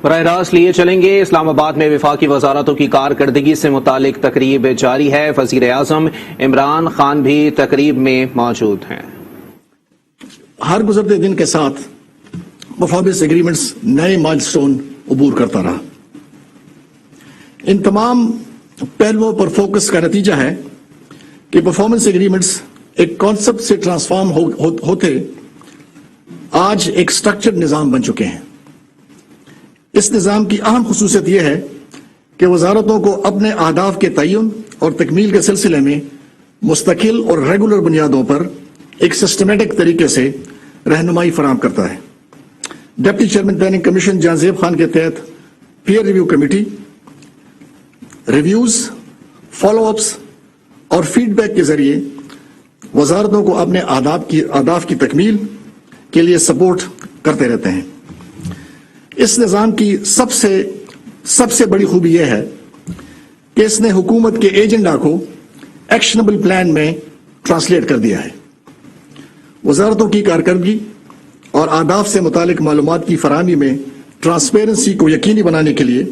براہ راست لیے چلیں گے۔ اسلام آباد میں وفاقی وزارتوں کی کارکردگی سے متعلق تقریب جاری ہے۔ وزیر اعظم عمران خان بھی تقریب میں موجود ہیں۔ ہر گزرتے دن کے ساتھ پرفارمنس ایگریمنٹس نئے مائل سٹون عبور کرتا رہا۔ ان تمام پہلوؤں پر فوکس کا نتیجہ ہے کہ پرفارمنس ایگریمنٹس ایک کانسیپٹ سے ٹرانسفارم ہوتے آج ایک سٹرکچرڈ نظام بن چکے ہیں۔ اس نظام کی اہم خصوصیت یہ ہے کہ وزارتوں کو اپنے اہداف کے تعین اور تکمیل کے سلسلے میں مستقل اور ریگولر بنیادوں پر ایک سسٹمیٹک طریقے سے رہنمائی فراہم کرتا ہے۔ ڈپٹی چیئرمین پلاننگ کمیشن جہاں زیب خان کے تحت peer review committee reviews, follow ups اور فیڈ بیک کے ذریعے وزارتوں کو اپنے اہداف کی تکمیل کے لیے سپورٹ کرتے رہتے ہیں۔ اس نظام کی سب سے بڑی خوبی یہ ہے کہ اس نے حکومت کے ایجنڈا کو ایکشنبل پلان میں ٹرانسلیٹ کر دیا ہے۔ وزارتوں کی کارکردگی اور اہداف سے متعلق معلومات کی فراہمی میں ٹرانسپیرنسی کو یقینی بنانے کے لیے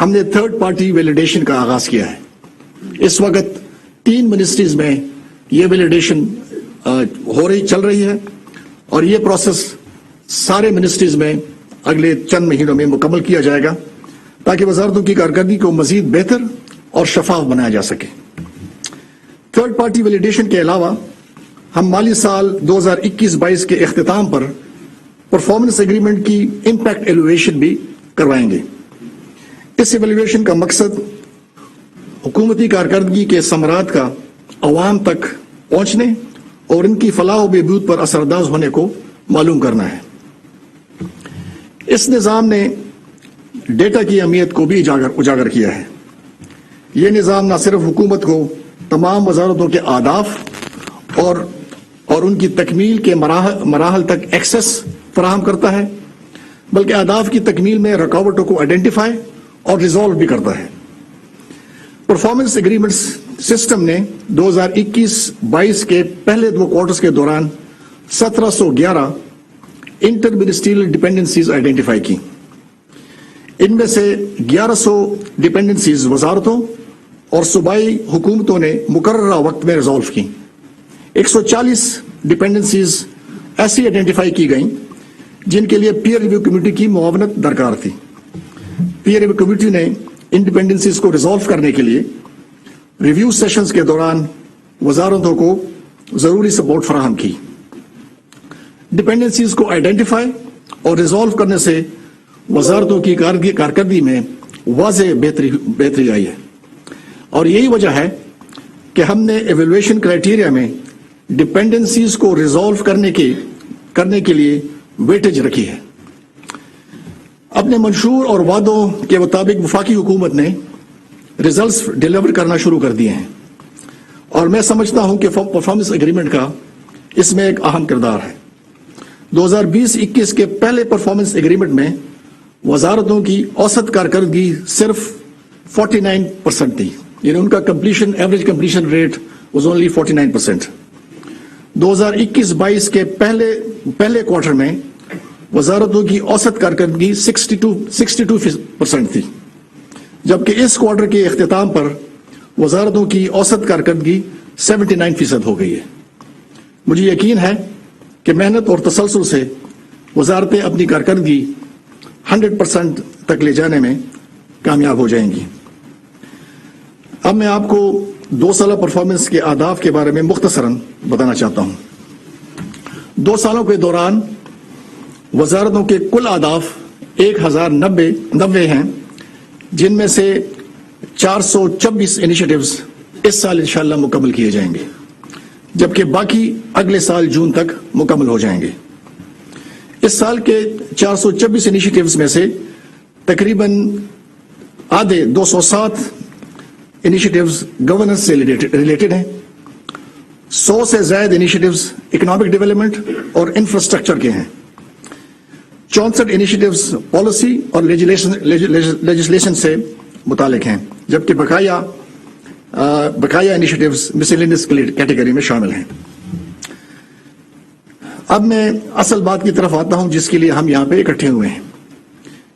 ہم نے تھرڈ پارٹی ویلیڈیشن کا آغاز کیا ہے۔ اس وقت 3 منسٹریز میں یہ ویلیڈیشن چل رہی ہے اور یہ پروسیس سارے منسٹریز میں اگلے چند مہینوں میں مکمل کیا جائے گا تاکہ وزارتوں کی کارکردگی کو مزید بہتر اور شفاف بنایا جا سکے۔ تھرڈ پارٹی ویلیڈیشن کے علاوہ ہم مالی سال 2021-22 کے اختتام پر پرفارمنس ایگریمنٹ کی امپیکٹ ایویلویشن بھی کروائیں گے۔ اس ایویلویشن کا مقصد حکومتی کارکردگی کے ثمرات کا عوام تک پہنچنے اور ان کی فلاح و بہبود پر اثر انداز ہونے کو معلوم کرنا ہے۔ اس نظام نے ڈیٹا کی اہمیت کو بھی اجاگر کیا ہے۔ یہ نظام نہ صرف حکومت کو تمام وزارتوں کے اہداف اور ان کی تکمیل کے مراحل تک ایکسس فراہم کرتا ہے بلکہ اہداف کی تکمیل میں رکاوٹوں کو آئیڈینٹیفائی اور ریزالو بھی کرتا ہے۔ پرفارمنس ایگریمنٹس سسٹم نے 2021-22 کے پہلے 2 کوارٹرز کے دوران 1711 انٹر منسٹریل ڈیپینڈنسیز آئیڈینٹیفائی کی۔ ان میں سے 1100 ڈیپینڈنسیز وزارتوں اور صوبائی حکومتوں نے مقررہ وقت میں ریزالو کی۔ 140 ڈیپینڈنسیز ایسی آئیڈینٹیفائی کی گئیں جن کے لیے پیئر ریویو کمیٹی کی معاونت درکار تھی۔ پیئر ریویو کمیٹی نے ان ڈیپینڈنسیز کو ریزالو کرنے کے لیے ریویو سیشنز کے دوران وزارتوں کو ضروری سپورٹ فراہم کی۔ ڈیپینڈنسیز کو آئیڈینٹیفائی اور ریزالو کرنے سے وزارتوں کی کارکردگی میں واضح بہتری آئی ہے اور یہی وجہ ہے کہ ہم نے ایویلویشن کرائیٹیریا میں ڈیپینڈنسیز کو ریزالو کرنے کے لیے ویٹیج رکھی ہے۔ اپنے منشور اور وعدوں کے مطابق وفاقی حکومت نے ریزلٹس ڈیلیور کرنا شروع کر دیے ہیں اور میں سمجھتا ہوں کہ پرفارمنس ایگریمنٹ کا اس میں ایک اہم کردار ہے۔ 2020-21 کے پہلے پرفارمنس ایگریمنٹ میں وزارتوں کی اوسط کارکردگی صرف 49% تھی، یعنی ان کا average completion rate was only 49%۔ 2021-22 کے پہلے کوارٹر میں وزارتوں کی اوسط کارکردگی 62% تھی، جبکہ اس کوارٹر کے اختتام پر وزارتوں کی اوسط کارکردگی 79% ہو گئی ہے۔ مجھے یقین ہے کہ محنت اور تسلسل سے وزارتیں اپنی کارکردگی 100% تک لے جانے میں کامیاب ہو جائیں گی۔ اب میں آپ کو 2 سالہ پرفارمنس کے اہداف کے بارے میں مختصراً بتانا چاہتا ہوں۔ 2 سالوں کے دوران وزارتوں کے کل اہداف 1090 ہیں، جن میں سے 424 انیشیٹیوز اس سال انشاءاللہ مکمل کیے جائیں گے، جبکہ باقی اگلے سال جون تک مکمل ہو جائیں گے۔ اس سال کے 424 انیشیٹیوز میں سے تقریباً آدھے 207 انیشیٹیوز گورننس سے ریلیٹڈ ہیں، 100 سے زائد انیشیٹیوز اکنامک ڈیولپمنٹ اور انفراسٹرکچر کے ہیں، 64 انیشیٹیوز پالیسی اور لیجسلیشن سے متعلق ہیں، جبکہ بقایا انیشیٹیوز مسیلینس کیٹیگری میں شامل ہیں۔ اب میں اصل بات کی طرف آتا ہوں جس کے لیے ہم یہاں پہ اکٹھے ہوئے ہیں۔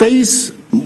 23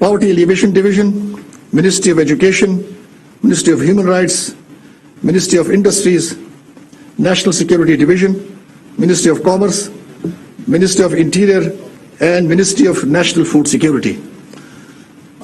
Poverty Alleviation Division, Ministry of Education, Ministry of Human Rights, Ministry of Industries, National Security Division, Ministry of Commerce, Ministry of Interior and Ministry of National Food Security.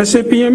SAPM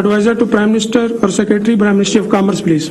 Advisor to Prime Minister or Secretary, Prime Ministry of Commerce, please.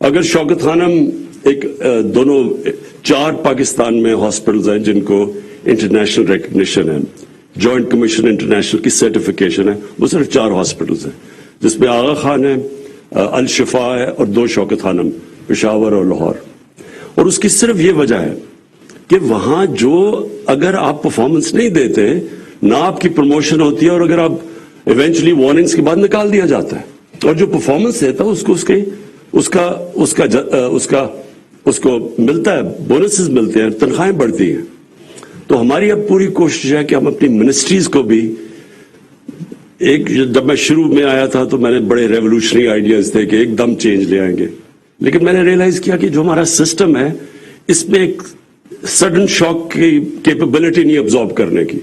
اگر شوکت خانم ایک دونوں 4 پاکستان میں hospitals ہیں جن کو international recognition ہے, joint commission international کی certification ہے, وہ صرف 4 ہاسپٹلز ہیں جس میں آغا خان ہے, الشفا ہے اور 2 شوکت خانم پشاور اور لاہور. اور اس کی صرف یہ وجہ ہے کہ وہاں جو اگر آپ پرفارمنس نہیں دیتے نہ آپ کی پروموشن ہوتی ہے, اور اگر آپ ایونچولی وارننگز کے بعد نکال دیا جاتا ہے, اور جو پرفارمنس دیتا ہے اس کو ملتا ہے, بونسز ملتے ہیں, تنخواہیں بڑھتی ہیں. تو ہماری اب پوری کوشش ہے کہ ہم اپنی منسٹریز کو بھی جب میں شروع میں آیا تھا تو میں نے بڑے ریولوشنری آئیڈیاز تھے کہ ایک دم چینج لے آئیں گے, لیکن میں نے ریئلائز کیا کہ جو ہمارا سسٹم ہے اس میں ایک سڈن شاک کی کیپیبلٹی نہیں ابزارب کرنے کی.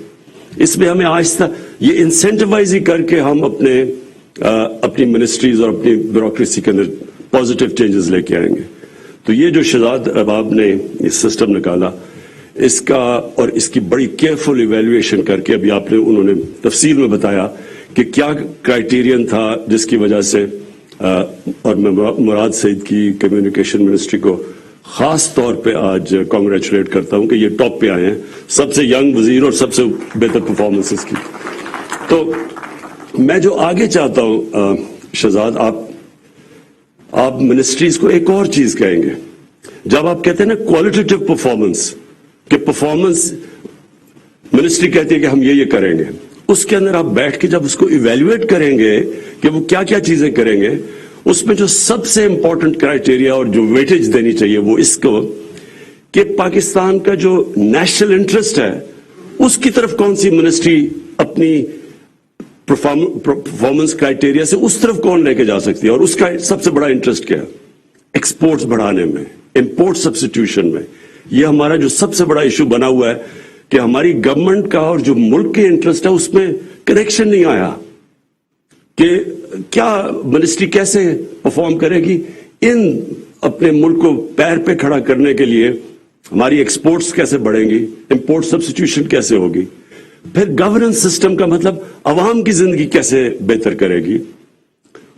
اس میں ہمیں آہستہ یہ انسینٹیوائز ہی کر کے ہم اپنی منسٹریز اور اپنی بیوروکریسی کے اندر پازیٹیو چینجز لے کے آئیں گے. تو یہ جو شہزاد رباب نے یہ سسٹم نکالا, اس کا اور اس کی بڑی کیئرفل ایویلویشن کر کے ابھی انہوں نے تفصیل میں بتایا کہ کیا کرائیٹیرین تھا جس کی وجہ سے, اور میں مراد سعید کی کمیونیکیشن منسٹری کو خاص طور پہ آج کانگریچولیٹ کرتا ہوں کہ یہ ٹاپ پہ آئے ہیں, سب سے ینگ وزیر اور سب سے بہتر پرفارمنسز کی. تو میں جو آگے چاہتا ہوں شہزاد, آپ منسٹریز کو ایک اور چیز کہیں گے جب آپ کہتے ہیں نا کوالٹیٹیو پرفارمنس, کہ پرفارمنس منسٹری کہتی ہے کہ ہم یہ کریں گے, اس کے اندر آپ بیٹھ کے جب اس کو ایویلویٹ کریں گے کہ وہ کیا کیا چیزیں کریں گے, اس میں جو سب سے امپورٹنٹ کرائیٹیریا اور جو ویٹیج دینی چاہیے وہ اس کو کہ پاکستان کا جو نیشنل انٹرسٹ ہے اس کی طرف کون سی منسٹری اپنی پرفارمنس کرائیٹیریا سے اس طرف کون لے کے جا سکتی ہے, اور اس کا سب سے بڑا انٹرسٹ کیا ہے, ایکسپورٹس بڑھانے میں, امپورٹ سبسٹیوشن میں. یہ ہمارا جو سب سے بڑا ایشو بنا ہوا ہے کہ ہماری گورنمنٹ کا اور جو ملک کے انٹرسٹ ہے اس میں کنیکشن نہیں آیا کہ کیا منسٹری کیسے پرفارم کرے گی ان اپنے ملک کو پیر پہ کھڑا کرنے کے لیے, ہماری ایکسپورٹس کیسے بڑھیں گی, امپورٹ سبسٹیوشن کیسے ہوگی, پھر گورننس سسٹم کا مطلب عوام کی زندگی کیسے بہتر کرے گی.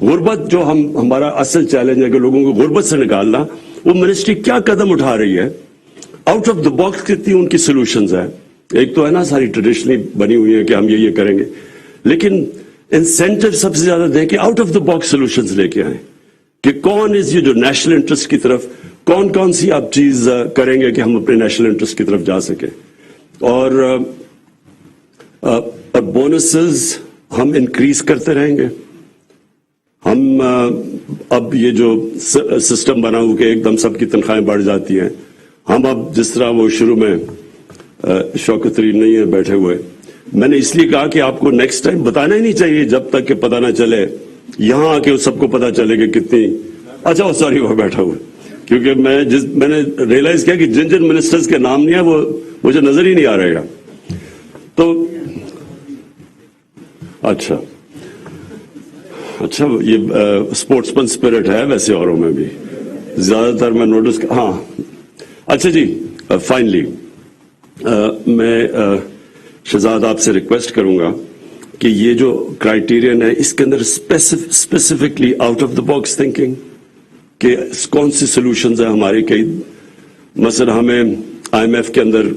غربت جو ہمارا اصل چیلنج ہے کہ لوگوں کو غربت سے نکالنا, وہ منسٹری کیا قدم اٹھا رہی ہے, آؤٹ آف دا باکس کتنی ان کی سولوشنز ہیں. ایک تو ہے نا ساری ٹریڈیشنلی بنی ہوئی ہے کہ ہم یہ کریں گے, لیکن انسینٹیو سب سے زیادہ دیں کہ out of the box solutions لے کے آئیں کہ کون یہ جو نیشنل انٹرسٹ کی طرف کون سی آپ چیز کریں گے کہ ہم اپنے نیشنل انٹرسٹ کی طرف جا سکیں. اور بونسز ہم انکریز کرتے رہیں گے. ہم اب یہ جو سسٹم بنا ہوا کہ ایک دم سب کی تنخواہیں بڑھ جاتی ہیں, ہم اب جس طرح وہ شروع میں شوکت ترین نہیں ہے بیٹھے ہوئے, میں نے اس لیے کہا کہ آپ کو نیکسٹ ٹائم بتانا ہی نہیں چاہیے جب تک کہ پتہ نہ چلے, یہاں آ کے سب کو پتہ چلے کہ کتنی اچھا سوری وہ بیٹھا ہوا, کیونکہ میں نے ریئلائز کیا کہ جن منسٹرز کے نام نہیں ہے وہ مجھے نظر ہی نہیں آ رہے گا. تو اچھا یہ اسپورٹس مین اسپرٹ ہے ویسے اوروں میں بھی زیادہ تر میں نوٹس. ہاں اچھا جی, فائنلی میں شہزاد آپ سے ریکویسٹ کروں گا کہ یہ جو کرائیٹیرین ہے اس کے اندر specifically out of the box thinking کہ کون سی سولوشنز ہیں ہماری. کئی مثلا ہمیں آئی ایم ایف کے اندر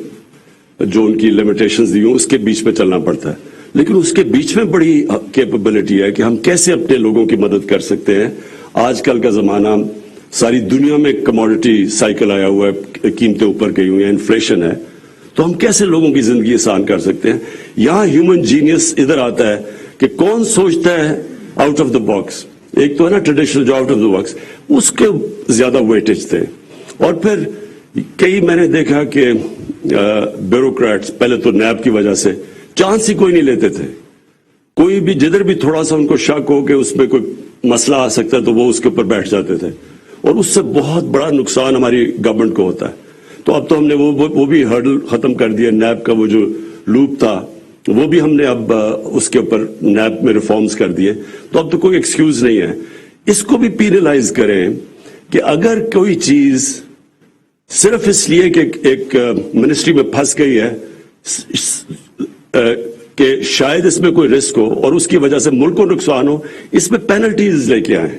جو ان کی لمیٹیشنز دی ہوں اس کے بیچ میں چلنا پڑتا ہے, لیکن اس کے بیچ میں بڑی کیپیبلٹی ہے کہ ہم کیسے اپنے لوگوں کی مدد کر سکتے ہیں. آج کل کا زمانہ ساری دنیا میں کموڈٹی سائیکل آیا ہوا ہے, قیمتیں اوپر گئی ہوئی ہیں, انفلیشن ہے, تو ہم کیسے لوگوں کی زندگی آسان کر سکتے ہیں. یہاں ہیومن جینیس ادھر آتا ہے کہ کون سوچتا ہے آؤٹ آف دا باکس. ایک تو ہے نا ٹریڈیشنل جو آؤٹ آف دا باکس, اس کے زیادہ ویٹیج تھے. اور پھر کئی میں نے دیکھا کہ بیوروکریٹس پہلے تو نیب کی وجہ سے چانس ہی کوئی نہیں لیتے تھے. کوئی بھی جدھر بھی تھوڑا سا ان کو شک ہو کہ اس میں کوئی مسئلہ آ سکتا ہے تو وہ اس کے اوپر بیٹھ جاتے تھے, اور اس سے بہت بڑا نقصان ہماری گورنمنٹ کو ہوتا ہے. تو اب تو ہم نے وہ بھی ہرڈل ختم کر دیا. نیب کا وہ جو لوپ تھا وہ بھی ہم نے اب اس کے اوپر نیب میں ریفارمز کر دیے, تو اب تو کوئی ایکسکیوز نہیں ہے. اس کو بھی پینلائز کریں کہ اگر کوئی چیز صرف اس لیے کہ ایک منسٹری میں پھنس گئی ہے کہ شاید اس میں کوئی رسک ہو اور اس کی وجہ سے ملک کو نقصان ہو, اس میں پینلٹیز لے کے آئیں.